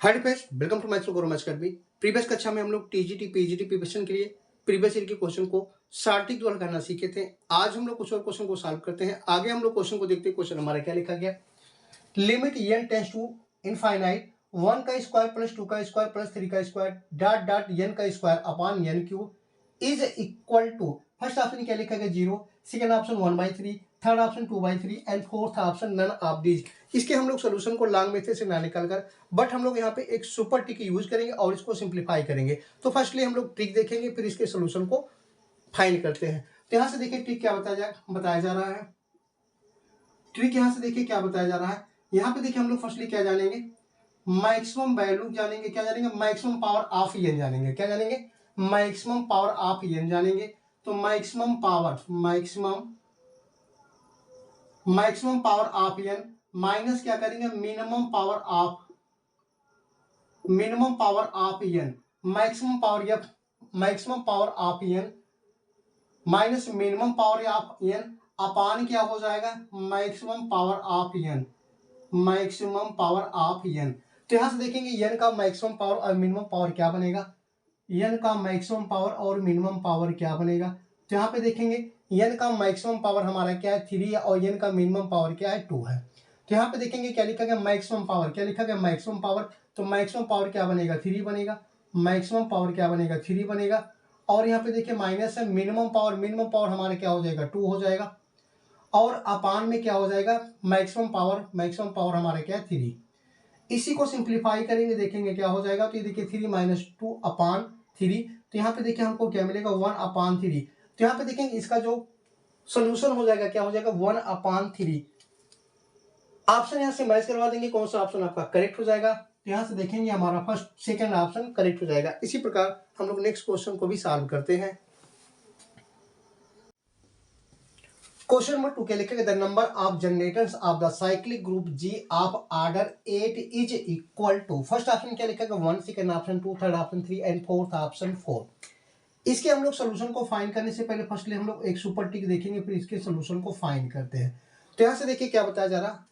Hi friends, welcome to micro Gaurav academy. Previous कक्षा में हम लोग टीजीटी पीजीटी प्रिपरेशन के लिए प्रीवियस ईयर के क्वेश्चन को सार्वत्रिक द्वारा करना सीखे थे। आज हम लोग कुछ और क्वेश्चन को सॉल्व करते हैं। आगे हम लोग क्वेश्चन को देखते हैं। क्वेश्चन हमारा क्या लिखा गया, limit n tends to infinite 1 का स्क्वायर प्लस 2 का स्क्वायर प्लस 3 का स्क्वायर डॉट डॉट n का square upon n cube is equal to. First option क्या लिखा गया 0, second option 1/3, third option 2/3 and fourth option none of these. इसके हम लोग सोल्यूशन को लॉन्ग मेथड से ना निकाल कर बट हम लोग यहाँ पे एक सुपर ट्रिक यूज करेंगे और इसको सिंप्लीफाई करेंगे। तो फर्स्टली हम लोग ट्रिक देखेंगे, फिर इसके सोल्यूशन को फाइंड करते हैं। तो यहाँ से देखिए ट्रिक क्या बताया जा रहा है। ट्रिक यहाँ से देखिए क्या बताया जा रहा है। यहाँ पे देखिए हम लोग फर्स्टली क्या जानेंगे, मैक्सिमम वैल्यू जानेंगे। क्या जानेंगे, मैक्सिमम पावर ऑफ n जानेंगे। क्या जानेंगे, मैक्सिमम पावर ऑफ n जानेंगे। तो maximum power of n minus क्या करेंगे, minimum power of n, maximum power of n minus minimum power of n अपान क्या हो जाएगा, मैक्सिमम पावर ऑफ n। तो यहां से देखेंगे n का मैक्सिमम पावर और मिनिमम पावर क्या बनेगा, n का मैक्सिमम पावर और मिनिमम पावर क्या बनेगा। तो यहाँ पे देखेंगे n का मैक्सिमम पावर हमारा क्या है 3 है और n का मिनिमम पावर क्या है 2 है। तो यहाँ पे देखेंगे क्या लिखा गया, मैक्सिमम पावर। क्या लिखा गया, मैक्सिमम पावर। तो मैक्सिमम पावर क्या बनेगा 3 बनेगा, मैक्सिमम पावर क्या बनेगा 3 बनेगा। और यहाँ पे देखिए माइनस है मिनिमम पावर हमारा क्या हो जाएगा 2 हो जाएगा। और अपान में क्या हो जाएगा, मैक्सिमम पावर हमारा क्या है 3। इसी को सिंप्लीफाई करेंगे, देखेंगे क्या हो जाएगा। तो ये देखिए 3 माइनस 2 अपान 3। तो यहाँ पे देखिए हमको क्या मिलेगा 1 अपान 3। तो यहाँ पे देखेंगे इसका जो सोल्यूशन हो जाएगा क्या हो जाएगा 1 अपान 3। ऑप्शन यहाँ से मैच करवा देंगे, कौन सा ऑप्शन आपका करेक्ट हो जाएगा। तो यहाँ से देखेंगे हमारा फर्स्ट सेकंड ऑप्शन करेक्ट हो जाएगा। इसी प्रकार हम लोग नेक्स्ट क्वेश्चन को भी सॉल्व करते हैं। क्वेश्चन नंबर 2 क्या लिखेगा, the number of generators of the cyclic group G of order 8 is equal to. First option क्या लिखेगा 1, second option 2, third option 3 and fourth option 4। इसके हम लोग सोल्यूशन को फाइंड करने से पहले फर्स्टली हम लोग एक सुपर ट्रिक देखेंगे, फिर इसके सोल्यूशन को फाइंड करते हैं। तो यहाँ से देखिए क्या बताया जा रहा,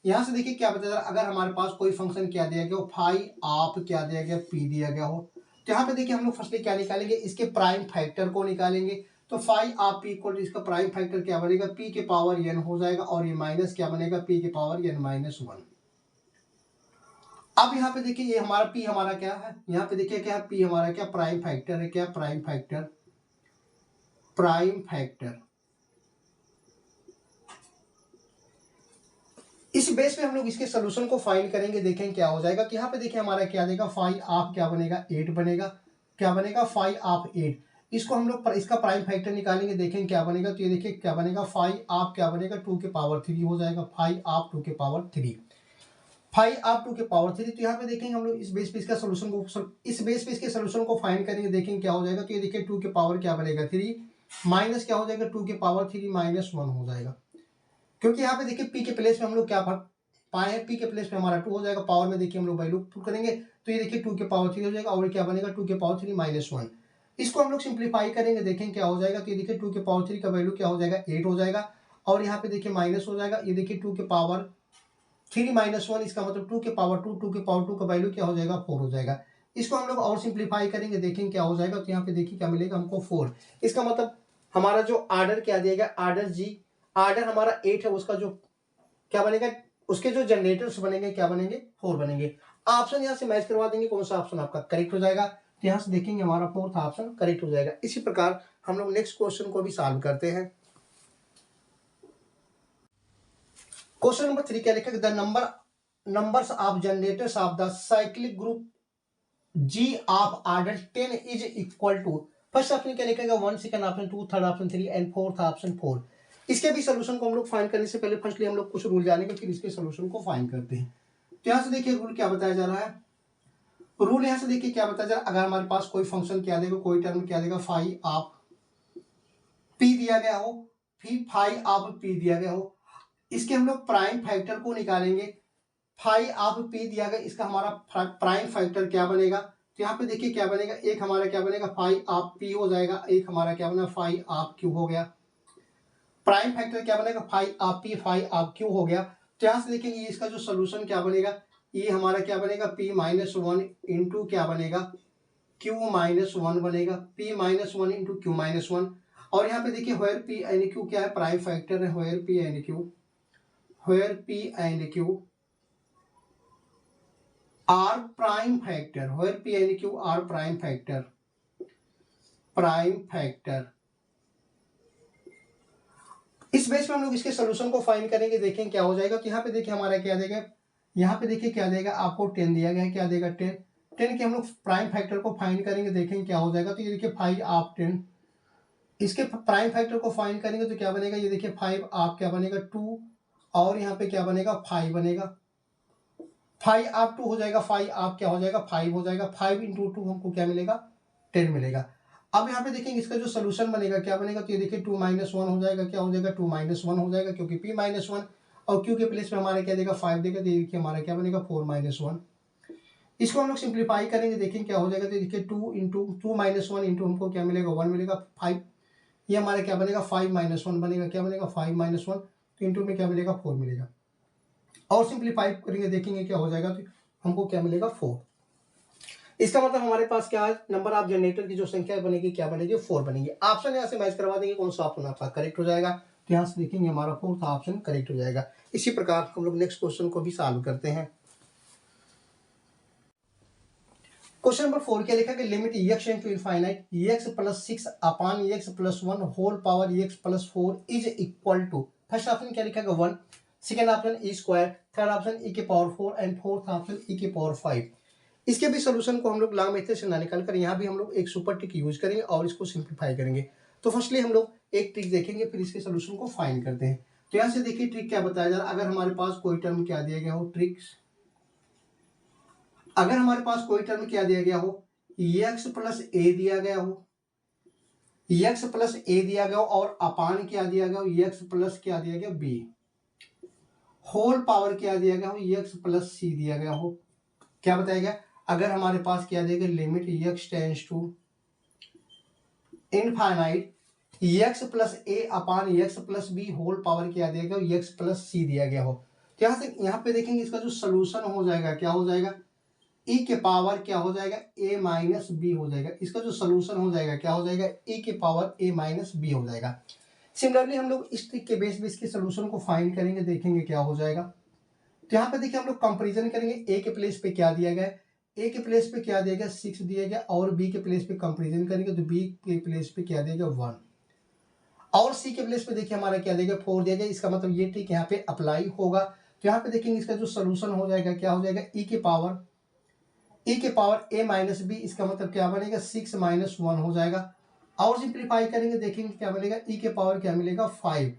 यहाँ से देखिए क्या बताया जा रहा, अगर हमारे पास कोई फंक्शन क्या दिया गया हो, फाई आप क्या दिया गया, पी दिया गया हो। तो यहाँ पे देखिए हम लोग फर्स्टली क्या निकालेंगे, इसके प्राइम फैक्टर को निकालेंगे। तो फाई आप पी इक्वल टू इसका प्राइम फैक्टर क्या बनेगा, पी के पावर n हो जाएगा और ये माइनस क्या बनेगा, पी के पावर n माइनस 1। अब यहाँ पे देखिए ये हमारा पी हमारा क्या है, यहाँ पे देखिए क्या है, पी हमारा क्या प्राइम फैक्टर है, क्या प्राइम फैक्टर। इस बेस पे हम लोग इसके सोल्यूशन को फाइंड करेंगे, देखें क्या हो जाएगा। कि यहाँ पे देखिए हमारा क्या देगा, फाई ऑफ क्या बनेगा 8 बनेगा। क्या बनेगा, फाई ऑफ 8। इसको हम लोग इसका प्राइम फैक्टर निकालेंगे, देखें क्या बनेगा। तो ये देखिए क्या बनेगा, फाई ऑफ क्या बनेगा 2 के पावर 3 हो जाएगा, फाई ऑफ 2 के पावर 3, फाई ऑफ 2 के पावर 3। तो यहाँ पे देखेंगे हम लोग इस बेस पे इसका सोल्यूशन को, इस बेस पे इसके सोल्यूशन को फाइंड करेंगे, देखेंगे क्या हो जाएगा। तो ये देखिए 2 के पावर क्या बनेगा 3 माइनस क्या हो जाएगा 2 के पावर 3 माइनस 1 हो जाएगा। क्योंकि यहाँ पे देखिए पी के प्लेस में हम लोग क्या पाए हैं, पी के प्लेस में हमारा 2 हो जाएगा, पावर में देखिए हम लोग वैल्यू पुट करेंगे। तो ये देखिए 2 के पावर 3 हो जाएगा और क्या बनेगा 2 के पावर 3 माइनस 1। इसको हम लोग सिंप्लीफाई करेंगे, देखें क्या हो जाएगा। तो ये देखिए 2 के पावर 3 का वैल्यू क्या हो जाएगा 8 हो जाएगा और यहाँ पे देखिए माइनस हो जाएगा। ये देखिए 2 के पावर 3 माइनस 1, इसका मतलब 2 के पावर 2 का वैल्यू क्या हो जाएगा 4 हो जाएगा। इसको हम लोग और सिंप्लीफाई करेंगे, देखें क्या हो जाएगा। तो यहाँ पे देखिए क्या मिलेगा हमको 4। इसका मतलब हमारा जो आर्डर क्या दिया गया, आर्डर जी, आर्डर हमारा 8 है, उसका जो क्या बनेगा, उसके जो जनरेटर्स बनेंगे क्या बनेंगे 4 बनेंगे। ऑप्शन यहाँ से मैच करवा देंगे, कौन सा ऑप्शन आपका करेक्ट हो जाएगा। तो यहाँ से देखेंगे हमारा फोर्थ ऑप्शन करेक्ट हो जाएगा। इसी प्रकार हम लोग नेक्स्ट क्वेश्चन को भी सॉल्व करते हैं। क्वेश्चन नंबर 3 क्या लिखा, the numbers of generators of the cyclic group G of order 10 is equal to. First option क्या लिखेगा 1, second option 2, third option 3 and fourth option 4। इसके भी सोल्यूशन को हम लोग फाइंड करने से पहले फर्स्टली हम लोग कुछ रूल जानेंगे, फिर इसके सोल्यूशन को फाइंड करते हैं। तो यहाँ से देखिए रूल क्या बताया जा रहा है। रूल यहाँ से देखिए क्या बताया जा रहा है, अगर हमारे पास कोई फंक्शन क्या देगा, कोई टर्म क्या देगा, फाई ऑफ पी दिया गया हो, फिर फाई ऑफ पी दिया गया हो, इसके हम लोग प्राइम फैक्टर को निकालेंगे। फाई ऑफ पी दिया गया, इसका हमारा प्राइम फैक्टर क्या बनेगा। तो यहाँ पे देखिए क्या बनेगा, एक हमारा क्या बनेगा फाई ऑफ पी हो जाएगा, एक हमारा क्या बना फाई ऑफ क्यू हो गया। प्राइम फैक्टर क्या बनेगा phi of P, phi of Q हो गया। तो यहाँ से देखेंगे इसका जो सोल्यूशन क्या बनेगा, ये हमारा क्या बनेगा p-1 इंटू क्या बनेगा q-1 बनेगा, p-1 इंटू q-1। और यहाँ पे देखिए वेयर p एंड q क्या है, प्राइम फैक्टर है, where p and q are prime factor, where p and q are prime factor. इस बेस पे हम लोग इसके सोल्यूशन को फाइंड करेंगे, देखें क्या हो जाएगा। तो यहाँ पे देखिए हमारा क्या देगा, यहाँ पे देखिए क्या देगा, आपको 10 दिया गया है, क्या देगा 10 के हम लोग प्राइम फैक्टर को फाइंड करेंगे, देखें क्या हो जाएगा। तो ये देखिए 5 आप 10, इसके प्राइम फैक्टर को फाइंड करेंगे तो क्या बनेगा, ये देखिए 5 आप क्या बनेगा 2, और यहाँ पे क्या बनेगा 5 बनेगा, 5 आप 2 हो जाएगा, 5 आप क्या हो जाएगा 5 हो जाएगा, 5 इंटू 2 हमको क्या मिलेगा 10 मिलेगा। अब यहाँ पे देखेंगे इसका जो सोल्यूशन बनेगा क्या बनेगा, तो ये देखिए 2-1 हो जाएगा, क्या हो जाएगा 2-1 हो जाएगा, क्योंकि p-1 और q के प्लेस पे हमारा क्या देगा 5 देगा, तो ये देखिए हमारा क्या बनेगा 4-1। इसको हम लोग सिंप्लीफाई करेंगे, देखेंगे क्या हो जाएगा। तो देखिए 2-1 इंटू हमको क्या मिलेगा 1 मिलेगा, 5 ये हमारा क्या बनेगा 5-1 बनेगा, क्या बनेगा 5-1, तो इंटू में क्या मिलेगा 4 मिलेगा। और सिंप्लीफाई करेंगे, देखेंगे क्या हो जाएगा, तो हमको क्या मिलेगा 4। इसका मतलब हमारे पास क्या है, नंबर ऑफ जनरेटर की जो संख्या बनेगी क्या बनेगी 4 बनेगी। ऑप्शन यहाँ से मैच करवा देंगे, कौन सा ऑप्शन आपका करेक्ट हो जाएगा। तो यहाँ से देखेंगे हमारा 4th ऑप्शन करेक्ट हो जाएगा। इसी प्रकार हम लोग नेक्स्ट क्वेश्चन को भी सॉल्व करते हैं। क्वेश्चन नंबर 4 क्या लिखा कि limit x tend to infinite x plus 6 upon x plus 1 whole power x plus 4 is equal to, first option क्या लिखा 1, second option e square, third option e के power 4 and fourth option e के power 5। इसके भी solution को हम लोग long method से ना निकाल कर यहाँ भी हम लोग एक सुपर ट्रिक यूज करेंगे और इसको सिंप्लीफाई करेंगे। तो फर्स्टली हम लोग एक ट्रिक देखेंगे, फिर इसके सोल्यूशन को फाइंड करते हैं। तो यहाँ से देखिए ट्रिक क्या बताया जा रहा है। अगर हमारे पास कोई टर्म क्या दिया गया हो, ट्रिक्स अगर हमारे पास कोई टर्म क्या दिया गया हो, x प्लस ए दिया गया हो, x प्लस ए दिया गया हो, और अपान क्या दिया गया हो, x प्लस क्या दिया गया b, होल पावर क्या दिया गया हो, x प्लस सी दिया गया हो। क्या बताया गया, अगर हमारे पास क्या दिया गया limit x tends to infinite x plus A upon x plus B whole power क्या दिया गया हो, x प्लस सी दिया गया हो। तो यहाँ पे देखेंगे इसका जो सोल्यूशन हो जाएगा क्या हो जाएगा, e के पावर क्या हो जाएगा a माइनस बी हो जाएगा। इसका जो सोल्यूशन हो जाएगा क्या हो जाएगा, e के पावर a माइनस बी हो जाएगा। सिमिलरली हम लोग इस ट्रिक के बेस पे इसके सोल्यूशन को फाइंड करेंगे, देखेंगे क्या हो जाएगा। तो यहाँ पे देखिए हम लोग कंपेरिजन करेंगे, a के प्लेस पे क्या दिया गया है, a के प्लेस पे क्या दिया गया 6 दिया गया, और b के प्लेस पे कंपेरिजन करेंगे तो b के प्लेस पे क्या दिया गया 1, और c के प्लेस पे देखिए हमारा क्या दिया गया 4 दिया गया। इसका मतलब ये ट्रिक यहाँ पे अप्लाई होगा। तो यहाँ पे देखेंगे इसका जो सोल्यूशन हो जाएगा क्या हो जाएगा, e के पावर a माइनस बी, इसका मतलब क्या बनेगा 6 माइनस 1 हो जाएगा। और सिंप्लीफाई करेंगे, देखेंगे क्या मिलेगा, e के पावर क्या मिलेगा 5।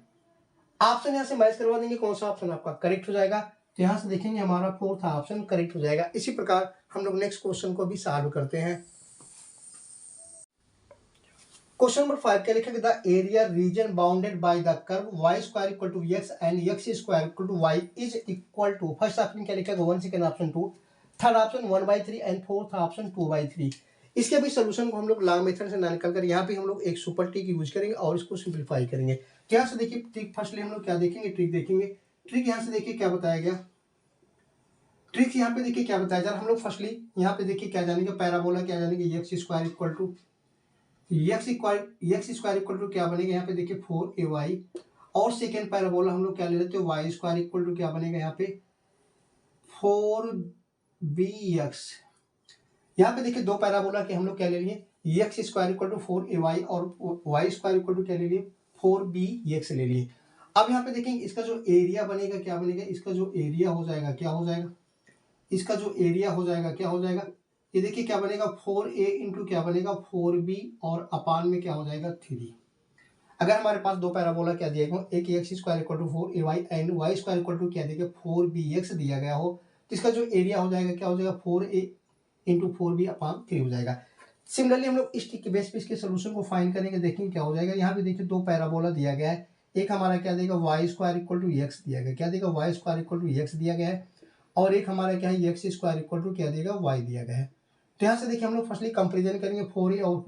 ऑप्शन यहाँ से मैच करवा देंगे, कौन सा ऑप्शन आपका करेक्ट हो जाएगा। तो यहाँ से देखेंगे हमारा 4th ऑप्शन करेक्ट हो जाएगा। इसी प्रकार हम लोग नेक्स्ट क्वेश्चन को भी सॉल्व करते हैं। क्वेश्चन नंबर 5 क्या लिखा, the area region bounded by the curve y square equal to x and x square equal to y is equal to, first option क्या लिखा 1, second option 2, third option 1/3 and fourth option 2/3। इसके भी solution को हम लोग long method से ना निकाल कर यहाँ पे हम लोग एक सुपर ट्रिक यूज करेंगे और इसको सिंप्लीफाई करेंगे। तो यहाँ से देखिए ट्रिक फर्स्टली हम लोग क्या देखेंगे, ट्रिक देखेंगे। ट्रिक यहाँ से देखिए क्या बताया गया, ट्रिक यहाँ पे देखिए क्या बताया जा रहा है। हम लोग फर्स्टली यहाँ पे देखिए क्या जानेंगे, पैराबोला क्या जानेंगे, x स्क्वायर इक्वल टू क्या बनेगा, यहाँ पे देखिए 4ay, और सेकेंड पैराबोला हम लोग क्या ले लेते हैं, y स्क्वायर इक्वल टू क्या बनेगा यहाँ पे 4bx। यहाँ पे देखिए दो पैराबोला के हम लोग क्या ले लिए, x square equal to 4ay और y स्क्वायर इक्वल टू क्या ले लिए 4bx ले लिए। अब यहाँ पे देखेंगे इसका जो एरिया बनेगा क्या बनेगा, इसका जो एरिया हो जाएगा क्या हो जाएगा, इसका जो एरिया हो जाएगा क्या हो जाएगा, ये देखिए क्या बनेगा 4a इंटू क्या बनेगा 4b, और अपान में क्या हो जाएगा 3। अगर हमारे पास दो पैराबोला क्या दिया गया, एक x square equal to 4ay and y square equal to क्या दिया गया 4bx दिया गया हो, तो इसका जो एरिया हो जाएगा क्या हो जाएगा 4a इंटू 4b अपान 3 हो जाएगा। सिमिलरली हम लोग इस ट्रिक के बेस पे इसके सोल्यूशन को फाइंड करेंगे, देखेंगे क्या हो जाएगा। यहाँ पे देखिए दो पैराबोला दिया गया है, एक हमारा क्या देगा y square equal to x दिया गया, क्या देगा y square equal to x दिया गया है, और एक हमारा क्या है x स्क्वायर इक्वल टू क्या देगा y दिया गया है। तो यहाँ से देखिए हम लोग फर्स्टली कंपेरिजन करेंगे 4a और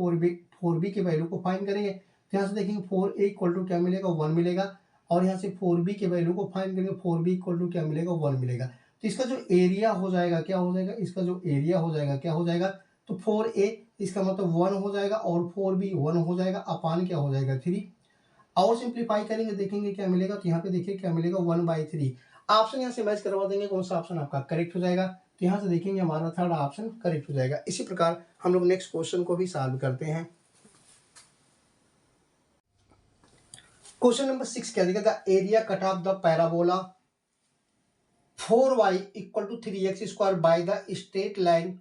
4b के वैल्यू को फाइंड करेंगे। तो यहाँ से देखेंगे 4a इक्वल टू क्या मिलेगा 1 मिलेगा, और यहाँ से 4b के वैल्यू को फाइंड करेंगे 4b इक्वल टू क्या मिलेगा 1 मिलेगा। तो इसका जो एरिया हो जाएगा क्या हो जाएगा, इसका जो एरिया हो जाएगा क्या हो जाएगा, तो 4a इसका मतलब 1 हो जाएगा और 4b 1 हो जाएगा, अपान क्या हो जाएगा 3। और सिंप्लीफाई करेंगे देखेंगे क्या मिलेगा, तो यहाँ पे देखिए क्या मिलेगा 1/3। ऑप्शन यहाँ से मैच करवा देंगे कौन सा ऑप्शन आपका करेक्ट हो जाएगा, तो यहाँ से देखेंगे हमारा थर्ड ऑप्शन करेक्ट हो जाएगा। इसी प्रकार हम लोग नेक्स्ट क्वेश्चन को भी सॉल्व करते हैं। क्वेश्चन नंबर 6 क्या दिया, the area cut of the parabola 4y = 3x² by the straight line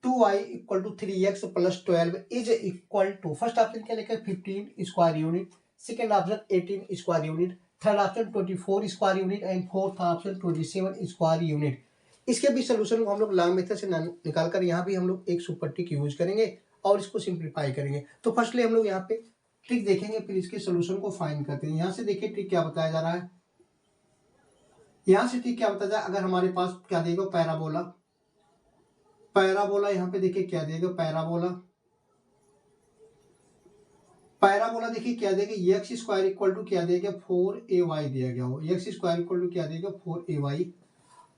2y = 3x + 12 is equal to, first option क्या लिखा है 15 square unit, second option 18 square unit, third option 24 square unit and fourth option 27 square unit. इसके भी solution को हम लोग long method से निकाल कर यहाँ भी हम लोग एक सुपर टिक यूज करेंगे और इसको सिंप्लीफाई करेंगे। तो फर्स्टली हम लोग यहाँ पे ट्रिक देखेंगे, फिर इसके सोल्यूशन को फाइंड करते हैं। यहाँ से देखिए ट्रिक क्या बताया जा रहा है, यहाँ से ट्रिक क्या बताया जा रहा है, अगर हमारे पास क्या देगा पैराबोला, पैराबोला यहाँ पे देखिए क्या देगा पैराबोला, पैराबोला देखिए क्या देगा x² = क्या देगा 4ay दिया गया हो, x² = क्या देगा 4ay।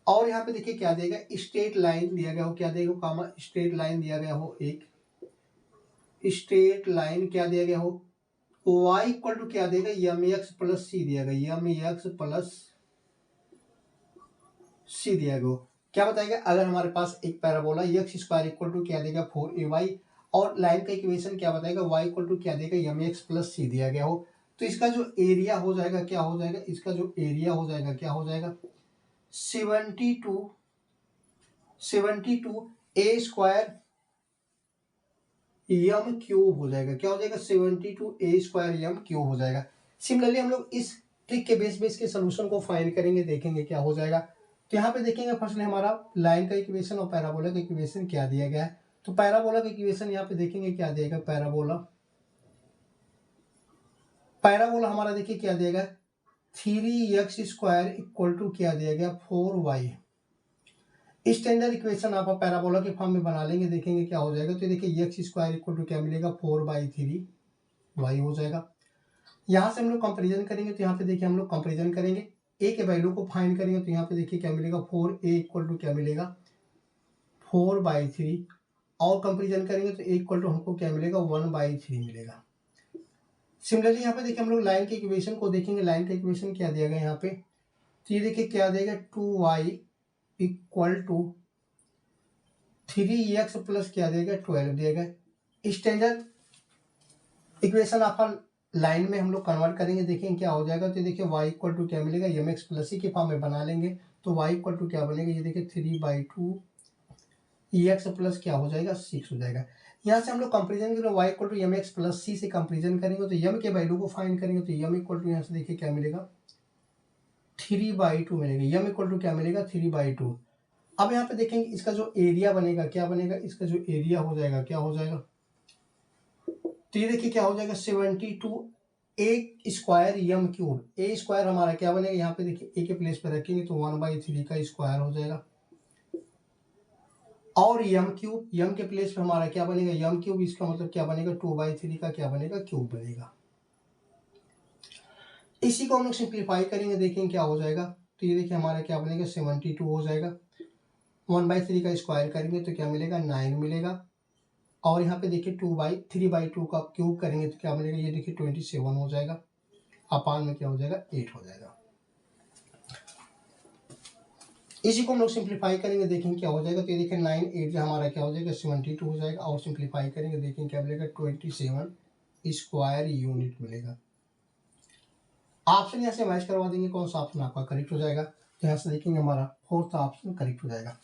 और यहाँ पे देखिए क्या देगा स्ट्रेट लाइन दिया गया हो, क्या देगा कामा स्ट्रेट लाइन दिया गया हो, एक स्ट्रेट लाइन क्या दिया गया हो, y = क्या देगा mx + c दिया गया, mx + c दिया गया। क्या बताएगा, अगर हमारे पास एक पैराबोला x² = क्या देगा 4ay और लाइन का इक्वेशन क्या बताएगा y = क्या देगा mx + c दिया गया हो, तो इसका जो एरिया हो जाएगा क्या हो जाएगा, इसका जो एरिया हो जाएगा क्या हो जाएगा 72 a² m क्यूब हो जाएगा, क्या हो जाएगा 72 a² m क्यूब हो जाएगा। सिमिलरली हम लोग इस ट्रिक के बेस के सोल्यूशन को फाइंड करेंगे, देखेंगे क्या हो जाएगा। तो यहाँ पे देखेंगे फर्स्ट हमारा लाइन का इक्वेशन और पैराबोला का इक्वेशन क्या दिया गया है। तो पैराबोला का इक्वेशन यहाँ पे देखेंगे क्या देगा, पैराबोला हमारा देखिए क्या देगा 3x² = क्या दिया गया 4y। स्टैंडर्ड इक्वेशन आप पैराबोला के फॉर्म में बना लेंगे, देखेंगे क्या हो जाएगा। तो देखिए x² = क्या मिलेगा 4/3y हो जाएगा। यहाँ से हम लोग कंपेरिजन करेंगे, तो यहाँ पे देखिए हम लोग कंपेरिजन करेंगे, a के वैल्यू को फाइंड करेंगे, तो यहाँ पे देखिए क्या मिलेगा 4a = क्या मिलेगा 4/3 और कंपेरिजन करेंगे तो a = हमको क्या मिलेगा 1/3 मिलेगा। सिमिलरली यहाँ पे देखिए हम लोग लाइन के इक्वेशन को देखेंगे, लाइन का इक्वेशन क्या दिया गया यहाँ पे, तो ये देखिए क्या देगा 2y = 3x + क्या देगा 12 देगा। स्टैंडर्ड इक्वेशन आप लाइन में हम लोग कन्वर्ट करेंगे, देखेंगे क्या हो जाएगा। तो देखिए y = क्या मिलेगा mx + c के फॉर्म में बना लेंगे, तो y = क्या बनेगा, ये देखिए 3/2 x + क्या हो जाएगा 6 हो जाएगा। यहाँ से हम लोग कंपेरिजन करें y = mx + c से कंपेरिजन करेंगे, तो m के वैल्यू को फाइंड करेंगे, तो m = यहाँ से देखिए क्या मिलेगा 3/2 मिलेगा, m = क्या मिलेगा 3/2। अब यहाँ पे देखेंगे इसका जो एरिया बनेगा क्या बनेगा, इसका जो एरिया हो जाएगा क्या हो जाएगा, तो ये देखिए क्या हो जाएगा 72 a² m क्यूब, a² हमारा क्या बनेगा, यहाँ पे देखिए a के प्लेस पे रखेंगे तो 1/3 का स्क्वायर हो जाएगा, और m क्यूब, m के प्लेस पे हमारा क्या बनेगा m क्यूब, इसका मतलब क्या बनेगा 2/3 का क्या बनेगा क्यूब बनेगा। इसी को हम लोग सिंप्लीफाई करेंगे, देखेंगे क्या हो जाएगा। तो ये देखिए हमारा क्या बनेगा 72 हो जाएगा, 1/3 का स्क्वायर करेंगे तो क्या मिलेगा 9 मिलेगा, और यहाँ पे देखिए 3/2 का क्यूब करेंगे तो क्या मिलेगा, ये देखिए 27 हो जाएगा, अपान में क्या हो जाएगा 8 हो जाएगा। इसी को हम लोग सिंप्लीफाई करेंगे, देखेंगे क्या हो जाएगा। तो ये देखिए 9 8 जो हमारा क्या हो जाएगा 72 हो जाएगा, और सिंप्लीफाई करेंगे देखेंगे क्या मिलेगा 27 स्क्वायर यूनिट मिलेगा। ऑप्शन यहाँ से मैच करवा देंगे, कौन सा ऑप्शन आपका करेक्ट हो जाएगा। तो यहाँ से देखेंगे हमारा फोर्थ ऑप्शन करेक्ट हो जाएगा।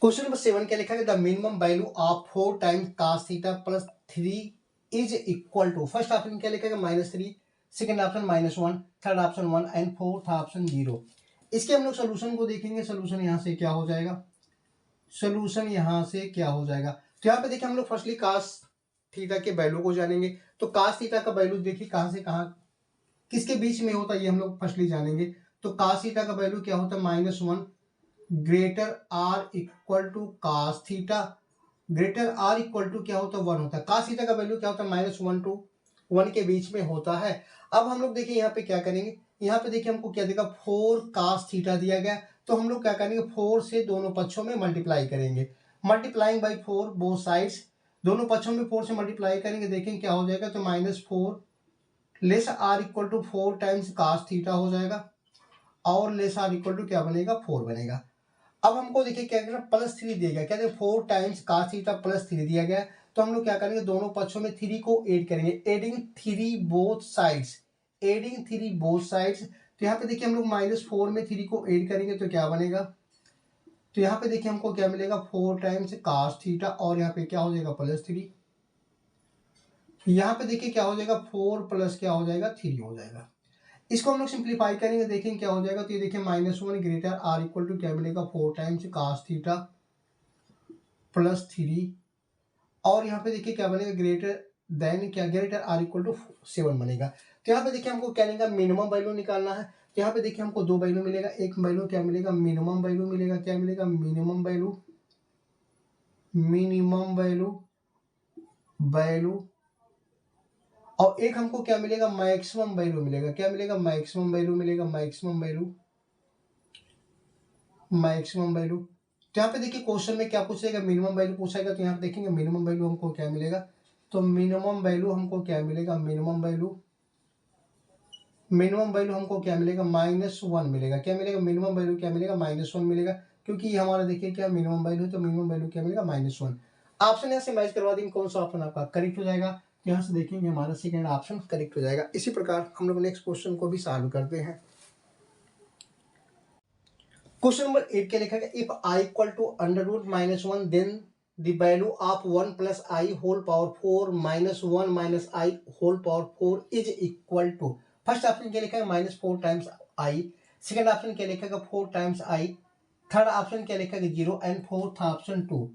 क्वेश्चन नंबर 7 क्या लिखा है, the minimum value of 4 times cos theta plus 3 is equal to, first option क्या लिखा है -3, second option -1, third option 1 and fourth option 0। इसके हम लोग सोल्यूशन को देखेंगे, सोल्यूशन यहाँ से क्या हो जाएगा, सोल्यूशन यहाँ से क्या हो जाएगा। तो यहाँ पे देखिए हम लोग फर्स्टली cos थीटा के वैल्यू को जानेंगे। तो cos थीटा का वैल्यू देखिए कहाँ से कहाँ किसके बीच में होता है, ये हम लोग फर्स्टली जानेंगे। तो cos थीटा का वैल्यू क्या होता है -1 greater or equal to cos theta, greater or equal to क्या होता है 1 होता है। cos थीटा का वैल्यू क्या होता है -1 to 1 के बीच में होता है। अब हम लोग देखिए यहाँ पे क्या करेंगे, यहाँ पे देखिए हमको क्या देगा 4 cos थीटा दिया गया, तो हम लोग क्या करेंगे 4 से दोनों पक्षों में मल्टीप्लाई करेंगे, मल्टीप्लाइंग बाई 4 बोथ साइड्स, दोनों पक्षों में 4 से मल्टीप्लाई करेंगे, देखें क्या हो जाएगा, तो -4 less or equal to 4 times cos theta हो जाएगा, और लेस आर इक्वल टू क्या बनेगा 4 बनेगा। अब हमको देखिए क्या करना, +3 दिया गया, क्या 4 टाइम्स cos थीटा +3 दिया गया, तो हम लोग क्या करेंगे दोनों पक्षों में 3 को ऐड करेंगे, adding 3 both sides, adding 3 both sides. तो यहाँ पे देखिए हम लोग -4 में 3 को ऐड करेंगे तो क्या बनेगा, तो यहाँ पे देखिए हमको क्या मिलेगा 4 टाइम्स cos थीटा, और यहाँ पे क्या हो जाएगा +3, यहाँ पे देखिए क्या हो जाएगा 4 प्लस क्या हो जाएगा 3 हो जाएगा। इसको हम लोग सिंप्लीफाई करेंगे, देखेंगे क्या हो जाएगा, तो ये देखिए -1 ग्रेटर आर इक्वल टू क्या मिलेगा 4 टाइम्स cos थीटा +3, और यहाँ पे देखिए क्या बनेगा ग्रेटर देन क्या, ग्रेटर आर इक्वल टू 7 बनेगा। तो यहाँ पे देखिए हमको क्या लेगा, मिनिमम वैल्यू निकालना है। तो यहाँ पे देखिए हमको 2 वैल्यू मिलेगा, एक वैल्यू क्या मिलेगा मिनिमम वैल्यू मिलेगा, क्या मिलेगा minimum value, minimum value value, और एक हमको क्या मिलेगा मैक्सिमम वैल्यू मिलेगा, क्या मिलेगा मैक्सिमम वैल्यू मिलेगा, मैक्सिमम वैल्यू, मैक्सिमम वैल्यू। तो यहाँ पे देखिए क्वेश्चन में क्या पूछेगा, मिनिमम वैल्यू पूछेगा, तो यहाँ पे देखेंगे मिनिमम वैल्यू हमको क्या मिलेगा, तो मिनिमम वैल्यू हमको क्या मिलेगा, मिनिमम वैल्यू, मिनिमम वैल्यू हमको क्या मिलेगा -1 मिलेगा, क्या मिलेगा मिनिमम वैल्यू क्या मिलेगा -1 मिलेगा, क्योंकि ये हमारा देखिए क्या मिनिमम वैल्यू है, तो मिनिमम वैल्यू क्या मिलेगा -1। ऑप्शन यहाँ से मैच करवा देंगे, कौन सा ऑप्शन आपका करेक्ट हो जाएगा, यहाँ से देखेंगे हमारा सेकेंड ऑप्शन करेक्ट हो जाएगा। इसी प्रकार हम लोग नेक्स्ट क्वेश्चन को भी सॉल्व करते हैं। क्वेश्चन नंबर 8 क्या लिखा गया, if i equal to √-1 then the value of 1 plus i whole power 4 -1 minus i whole power 4 is equal to, first option क्या लिखा है -4 टाइम्स आई, सेकंड ऑप्शन क्या लिखा है 4 टाइम्स आई, थर्ड ऑप्शन क्या लिखा है 0, एंड फोर्थ ऑप्शन 2।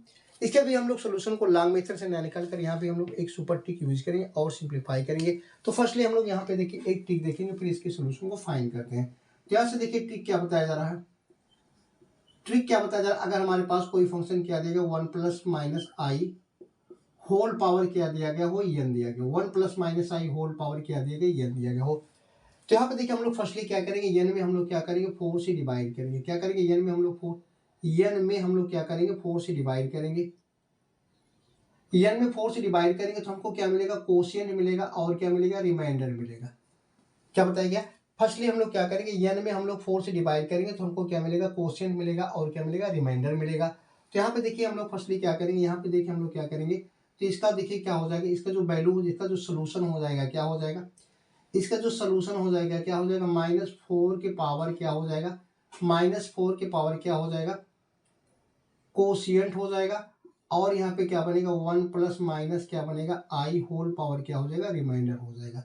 इसके भी हम लोग सोल्यूशन को लॉन्ग मेथड से ना निकाल कर यहाँ पे हम लोग एक सुपर ट्रिक यूज करेंगे और सिंप्लीफाई करेंगे। तो फर्स्टली हम लोग यहाँ पे देखिए एक ट्रिक देखेंगे, फिर इसके सोल्यूशन को फाइंड करते हैं। तो यहाँ से देखिए ट्रिक क्या बताया जा रहा है, ट्रिक क्या बताया जा रहा है, अगर हमारे पास कोई फंक्शन क्या दिया गया 1 plus minus i whole power क्या दिया गया हो एन दिया गया, 1 plus minus i whole power क्या दिया गया एन दिया गया हो। तो यहाँ पे देखिए हम लोग फर्स्टली क्या करेंगे, एन में हम लोग क्या करेंगे 4 से डिवाइड करेंगे, क्या करेंगे एन में हम लोग 4, एन में हम लोग क्या करेंगे 4 से डिवाइड करेंगे, एन में 4 से डिवाइड करेंगे तो हमको क्या मिलेगा कोशिएंट मिलेगा, और क्या मिलेगा रिमाइंडर मिलेगा। क्या बताया गया, फर्स्टली हम लोग क्या करेंगे एन में हम लोग 4 से डिवाइड करेंगे तो हमको क्या मिलेगा कोशिएंट मिलेगा, और क्या मिलेगा रिमाइंडर मिलेगा। तो यहाँ पे देखिए हम लोग फर्स्टली क्या करेंगे, यहाँ पे देखिए हम लोग क्या करेंगे, तो इसका देखिए क्या हो जाएगा, इसका जो वैल्यू, इसका जो सोल्यूशन हो जाएगा क्या हो जाएगा, इसका जो सोल्यूशन हो जाएगा क्या हो जाएगा -4 के पावर क्या हो जाएगा, -4 के पावर क्या हो जाएगा कोशिएंट हो जाएगा, और यहाँ पे क्या बनेगा 1 प्लस माइनस क्या बनेगा आई होल पावर क्या हो जाएगा रिमाइंडर हो जाएगा।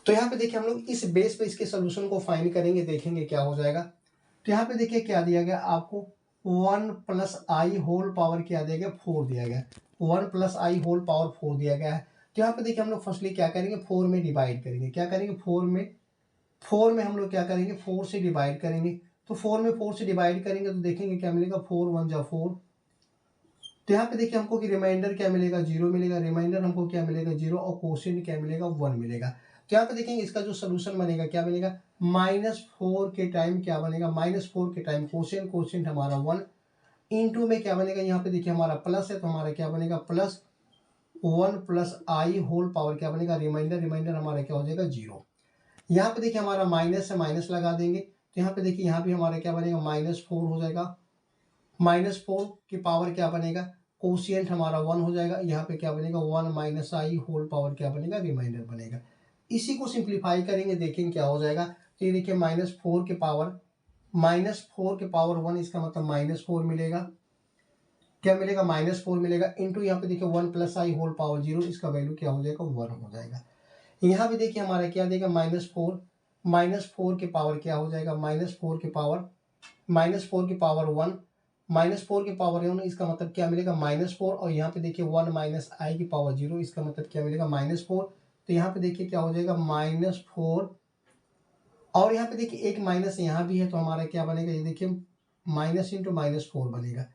तो यहाँ पे देखिए हम लोग इस बेस पे इसके सोल्यूशन को फाइंड करेंगे, देखेंगे क्या हो जाएगा। तो यहाँ पे देखिए क्या दिया गया आपको 1 प्लस आई होल पावर क्या दिया गया 4 दिया गया, 1 प्लस आई होल पावर 4 दिया गया है। तो यहाँ पे देखिए हम लोग फर्स्टली क्या करेंगे 4 में डिवाइड करेंगे, क्या करेंगे 4 में हम लोग क्या करेंगे 4 से डिवाइड करेंगे, तो 4 में 4 से डिवाइड करेंगे तो देखेंगे क्या मिलेगा 4 1 जा 4। तो यहाँ पे देखिए हमको कि रिमाइंडर क्या मिलेगा 0 मिलेगा, रिमाइंडर हमको क्या मिलेगा 0, और कोशिएंट क्या मिलेगा 1 मिलेगा। तो यहाँ पे देखेंगे इसका जो सोल्यूशन बनेगा क्या बनेगा -4 के टाइम क्या बनेगा -4 के टाइम कोशिएंट, कोशिएंट हमारा 1 इंटू में क्या बनेगा, यहाँ पे देखिए हमारा प्लस है तो हमारा क्या बनेगा +1 प्लस आई होल पावर क्या बनेगा रिमाइंडर, रिमाइंडर हमारा क्या हो जाएगा 0। यहाँ पे देखिए हमारा माइनस है, माइनस लगा देंगे, तो यहाँ पे देखिए यहाँ भी हमारा क्या बनेगा -4 हो जाएगा, -4 की पावर क्या बनेगा कोशिएंट हमारा 1 हो जाएगा, यहाँ पे क्या बनेगा 1 माइनस आई होल पावर क्या बनेगा रिमाइंडर बनेगा। इसी को सिंप्लीफाई करेंगे, देखेंगे क्या हो जाएगा। तो ये देखिए -4 के पावर -4 इसका मतलब -4 मिलेगा, क्या मिलेगा -4 मिलेगा, इंटू यहाँ पे देखिए 1 प्लस आई होल पावर 0, इसका वैल्यू क्या हो जाएगा 1 हो जाएगा। यहाँ पे देखिए हमारा क्या देगा -4 के पावर क्या हो जाएगा -4 के पावर 1 -4 के पावर 1, इसका मतलब क्या मिलेगा -4, और यहाँ पे देखिए 1 माइनस आई की पावर 0, इसका मतलब क्या मिलेगा -4। तो यहाँ पे देखिए क्या हो जाएगा -4, और यहाँ पे देखिए एक माइनस यहाँ भी है तो हमारा क्या बनेगा, ये देखिए माइनस इंटू -4 बनेगा।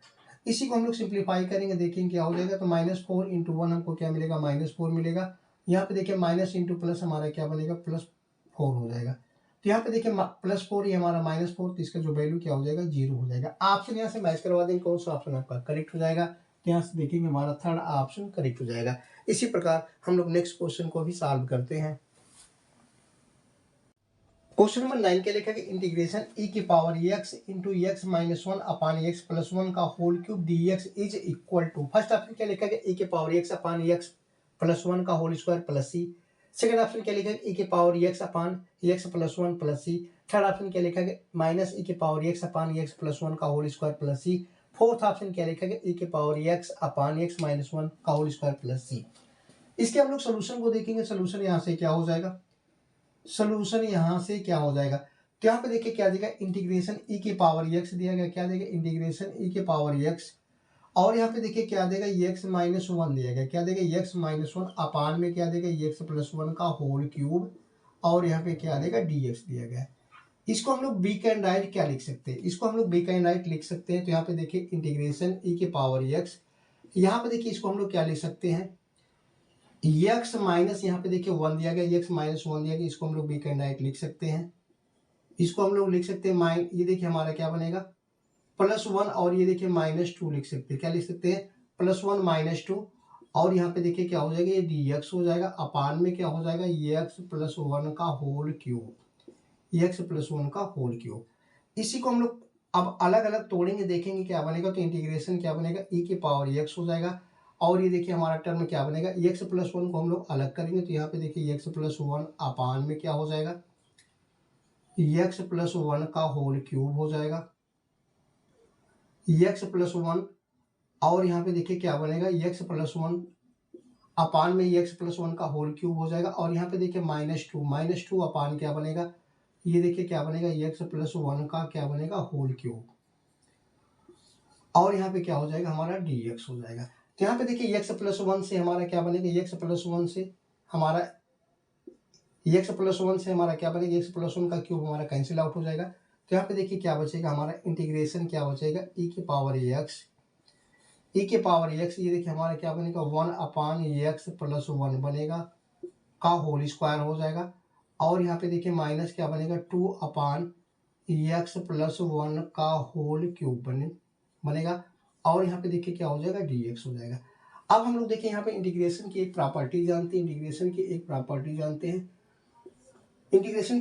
इसी को हम लोग सिंप्लीफाई करेंगे, देखेंगे क्या हो जाएगा। तो -4 × 1 हमको क्या मिलेगा, -4 मिलेगा। यहाँ पे देखिए माइनस इंटू प्लस हमारा क्या बनेगा, +4 हो जाएगा। तो यहाँ पे देखिए +4 ये हमारा -4, तो इसका जो वैल्यू क्या हो जाएगा, 0 हो जाएगा। ऑप्शन यहाँ से मैच करवा देंगे, कौन सा ऑप्शन आपका करेक्ट हो जाएगा। तो यहाँ से देखेंगे हमारा थर्ड ऑप्शन करेक्ट हो जाएगा। इसी प्रकार हम लोग नेक्स्ट क्वेश्चन को भी सॉल्व करते हैं। क्वेश्चन नंबर 9 के लिखा है integration e⁻x into x minus 1 upon x plus 1 का whole cube dx is equal to. First option क्या लिखा है e⁻x अपान x प्लस 1 का whole square plus c। Second option क्या लिखा है e⁻x upon x plus 1 plus c। Third option क्या लिखा है minus e⁻x upon x plus 1 का whole square plus c। Fourth option क्या लिखा है e⁻x अपान x माइनस 1 का होल स्क्वायर प्लस c। इसके हम लोग सोल्यूशन को देखेंगे। सोल्यूशन यहाँ से क्या हो जाएगा, सोल्यूशन यहाँ से क्या हो जाएगा। तो यहाँ पे देखिए क्या देगा, इंटीग्रेशन e⁻x दिया गया, क्या देगा इंटीग्रेशन e⁻x, और यहाँ पे देखिए क्या देगा x माइनस 1 दिया गया, क्या देगा x माइनस 1 अपान में क्या देगा x प्लस 1 का होल क्यूब, और यहाँ पे क्या देगा dx दिया गया। इसको हम लोग वीक एंड राइट क्या लिख सकते हैं, इसको हम लोग वीक एंड राइट लिख सकते हैं। तो यहाँ पे देखिए इंटीग्रेशन e⁻x, यहाँ पे देखिए इसको हम लोग क्या लिख सकते हैं, x माइनस यहाँ पे देखिए 1 दिया गया, x माइनस 1 दिया गया, इसको हम लोग वीक एंड राइट लिख सकते हैं। इसको हम लोग लिख सकते हैं ये देखिए हमारा क्या बनेगा +1, और ये देखिए -2 लिख सकते हैं। क्या लिख सकते हैं, +1 -2, और यहाँ पे देखिए क्या हो जाएगा, ये dx हो जाएगा अपान में क्या हो जाएगा x प्लस 1 का होल क्यूब, x प्लस 1 का होल क्यूब। इसी को हम लोग अब अलग अलग तोड़ेंगे, देखेंगे क्या बनेगा। तो इंटीग्रेशन क्या बनेगा e⁻x हो जाएगा, और ये देखिए हमारा टर्म क्या बनेगा x प्लस 1 को हम लोग अलग करेंगे। तो यहाँ पे देखिए x प्लस 1 अपान में क्या हो जाएगा, x प्लस 1 का होल क्यूब हो जाएगा, x प्लस 1, और यहाँ पे देखिए क्या बनेगा x प्लस 1 अपान में x प्लस 1 का होल क्यूब हो जाएगा, और यहाँ पे देखिए -2 अपान क्या बनेगा, ये देखिए क्या बनेगा x प्लस 1 का क्या बनेगा होल क्यूब, और यहाँ पे क्या हो जाएगा हमारा dx हो जाएगा। तो यहाँ पे देखिए x प्लस 1 से हमारा क्या बनेगा, x प्लस 1 से हमारा क्या बनेगा, x प्लस 1 का क्यूब हमारा कैंसिल आउट हो जाएगा। तो यहाँ पे देखिए क्या बचेगा, हमारा इंटीग्रेशन क्या बचेगा e⁻x, ये देखिए हमारा क्या बनेगा 1 अपान x प्लस 1 बनेगा का होल स्क्वायर हो जाएगा, और यहाँ पे देखिए माइनस क्या बनेगा 2 अपान x प्लस 1 का होल क्यूब बनेगा, और यहाँ पे देखिए क्या हो जाएगा dx हो जाएगा। अब हम लोग देखिए यहाँ पे इंटीग्रेशन की एक प्रॉपर्टी जानते हैं, इंटीग्रेशन की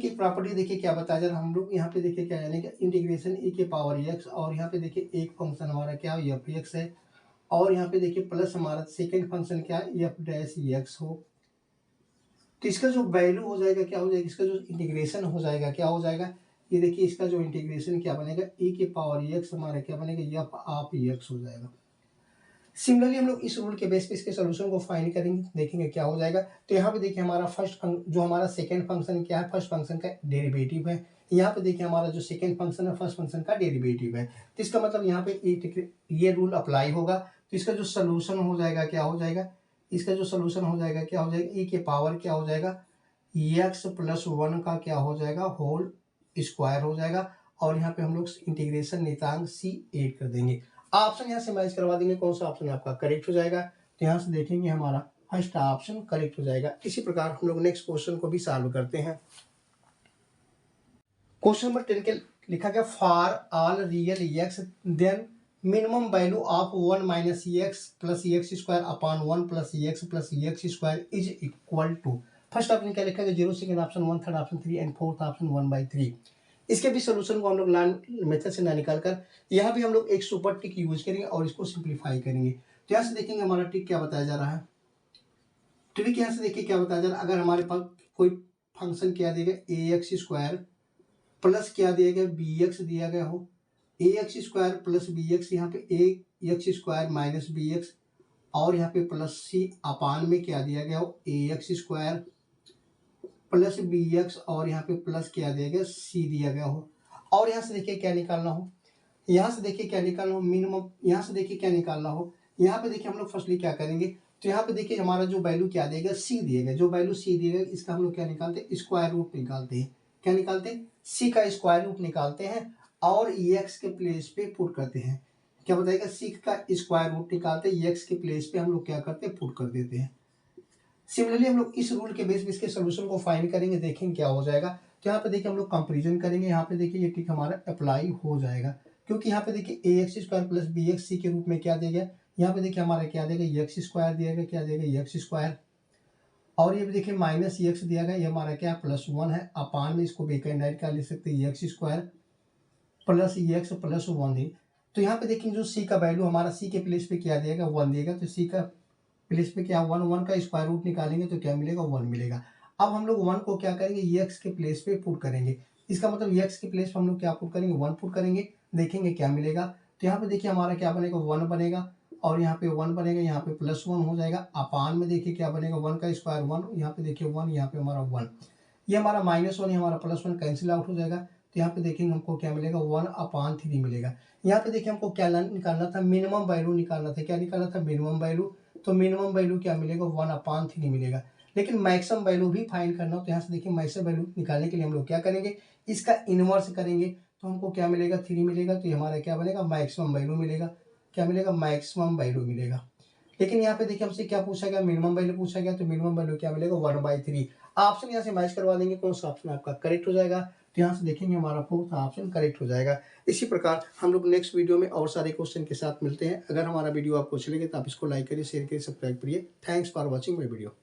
एक प्रॉपर्टी देखिए क्या बताया जा रहा है। हम लोग यहाँ पे देखिए क्या जानेंगे, इंटीग्रेशन e⁻x, और यहाँ पे देखिए एक फंक्शन हमारा क्या f(x) है, और यहाँ पे देखिए प्लस हमारा सेकेंड फंक्शन क्या है f'(x) हो। तो इसका जो वैल्यू हो जाएगा क्या हो जाएगा, इसका जो इंटीग्रेशन हो जाएगा क्या हो जाएगा, ये देखिए इसका जो इंटीग्रेशन क्या बनेगा e⁻x हमारा क्या बनेगा f(x) हो जाएगा। सिमिलरली हम लोग इस रूल के बेस पे इसके सोल्यूशन को फाइंड करेंगे, देखेंगे क्या हो जाएगा। तो यहाँ पे देखिए हमारा जो हमारा सेकंड फंक्शन क्या है, फर्स्ट फंक्शन का डेरिवेटिव है। यहाँ पे देखिए हमारा जो सेकंड फंक्शन है फर्स्ट फंक्शन का डेरिवेटिव है। तो इसका मतलब यहाँ पे ये रूल अप्लाई होगा। तो इसका जो सोल्यूशन हो जाएगा क्या हो जाएगा, इसका जो सोल्यूशन हो जाएगा क्या हो जाएगा, e के पावर क्या हो जाएगा x प्लस 1 का क्या हो जाएगा होल स्क्वायर हो जाएगा, और यहाँ पे हम लोग इंटीग्रेशन नितांक c ऐड कर देंगे। ऑप्शन यहाँ से मैच करवा देंगे, कौन सा ऑप्शन आपका करेक्ट हो जाएगा। तो यहाँ से देखेंगे हमारा फर्स्ट ऑप्शन करेक्ट हो जाएगा। इसी प्रकार हम लोग नेक्स्ट क्वेश्चन को भी सॉल्व करते हैं। क्वेश्चन नंबर 10 के लिखा गया for all real x then minimum value of 1 minus x plus x square upon 1 plus x square is equal to. First option क्या लिखा गया 0, second option 1, third option 3 and fourth option 1/3। इसके भी solution को हम लोग लाइन मेथड से ना निकाल कर यहाँ भी हम लोग एक सुपर टिक यूज करेंगे और इसको सिंप्लीफाई करेंगे। तो यहाँ से देखेंगे हमारा टिक क्या बताया जा रहा है। ट्रिक यहाँ से देखिए क्या बताया जा रहा है, अगर हमारे पास कोई फंक्शन क्या दिया गया ax स्क्वायर प्लस क्या दिया गया bx दिया गया हो, ax स्क्वायर प्लस bx, यहाँ पे ax स्क्वायर माइनस bx, और यहाँ पे प्लस c अपान में क्या दिया गया हो ax स्क्वायर प्लस bx, और यहाँ पे प्लस क्या दिया गया c दिया गया हो। और यहाँ से देखिए क्या निकालना हो, यहाँ से देखिए क्या निकालना हो मिनिमम, यहाँ से देखिए क्या निकालना हो। यहाँ पे देखिए हम लोग फर्स्टली क्या करेंगे, तो यहाँ पे देखिए हमारा जो वैल्यू क्या देगा c दिएगा, जो वैल्यू c दिएगा इसका हम लोग क्या निकालते हैं स्क्वायर रूट निकालते हैं। क्या निकालते हैं, c का स्क्वायर रूट निकालते हैं और x के प्लेस पे पुट करते हैं। क्या बताएगा, सीक का स्क्वायर रूट निकालते हैं, एक्स के प्लेस पे हम लोग क्या करते हैं, पुट कर देते हैं। सिमिलरली हम लोग इस रूल के बेस पे इसके सोल्यूशन को फाइंड करेंगे, देखेंगे क्या हो जाएगा। तो यहाँ पे देखिए हम लोग कंपेरिजन करेंगे, यहाँ पे देखिए ये ट्रिक हमारा अप्लाई हो जाएगा, क्योंकि यहाँ पे देखिए a x square plus b x c के रूप में क्या दिया गया, यहाँ पे देखिए हमारा क्या देगा, एक्स स्क्वायर दिया गया, क्या देगा, एक्स स्क्वायर, और ये भी देखिए माइनस एक्स दिया गया, ये हमारा क्या प्लस वन है, अपान में इसको बेकंडाइट क्या लिख सकते हैं, x square plus x plus one है। तो यहाँ पे देखेंगे जो सी का वैल्यू हमारा सी के प्लेस पे क्या देगा, वन देगा, तो सी का प्लेस पे क्या वन, वन का स्क्वायर रूट निकालेंगे तो क्या मिलेगा, वन मिलेगा। अब हम लोग वन को क्या करेंगे, एक्स के प्लेस पे पुट करेंगे, इसका मतलब एक्स के प्लेस पे हम लोग क्या पुट करेंगे, वन पुट करेंगे, देखेंगे क्या मिलेगा। तो यहाँ पे देखिए हमारा क्या बनेगा, वन बनेगा, और यहाँ पे वन बनेगा, यहाँ पे प्लस वन हो जाएगा, अपान में देखिए क्या बनेगा, वन का स्क्वायर वन, यहाँ पे देखिए वन, यहाँ पे हमारा वन, ये हमारा माइनस वन, ये हमारा प्लस वन कैंसिल आउट हो जाएगा। तो यहाँ पे देखेंगे हमको क्या मिलेगा, वन अपान थ्री मिलेगा। यहाँ पे देखिए हमको क्या निकालना था, मिनिमम वैल्यू निकालना था, क्या निकालना था, मिनिमम वैल्यू। तो मिनिमम वैल्यू क्या मिलेगा, वन अपान थ्री मिलेगा। लेकिन मैक्सिमम वैल्यू भी फाइंड करना हो, तो यहाँ से देखिए मैक्सिमम वैल्यू निकालने के लिए हम लोग क्या करेंगे, इसका इनवर्स करेंगे, तो हमको क्या मिलेगा, थ्री मिलेगा। तो ये हमारा क्या बनेगा, मैक्सिमम वैल्यू मिलेगा, क्या मिलेगा, मैक्सिमम वैल्यू मिलेगा। लेकिन यहाँ पे देखिए हमसे क्या पूछा गया, मिनिमम वैल्यू पूछा गया, तो मिनिमम वैल्यू क्या मिलेगा, वन बाई थ्री। ऑप्शन यहाँ से मैच करवा देंगे, कौन सा ऑप्शन आपका करेक्ट हो जाएगा। तो यहाँ से देखेंगे हमारा फोर्थ ऑप्शन करेक्ट हो जाएगा। इसी प्रकार हम लोग नेक्स्ट वीडियो में और सारे क्वेश्चन के साथ मिलते हैं। अगर हमारा वीडियो आपको अच्छा लगे तो आप इसको लाइक करिए, शेयर करिए, सब्सक्राइब करिए। Thanks for watching my video.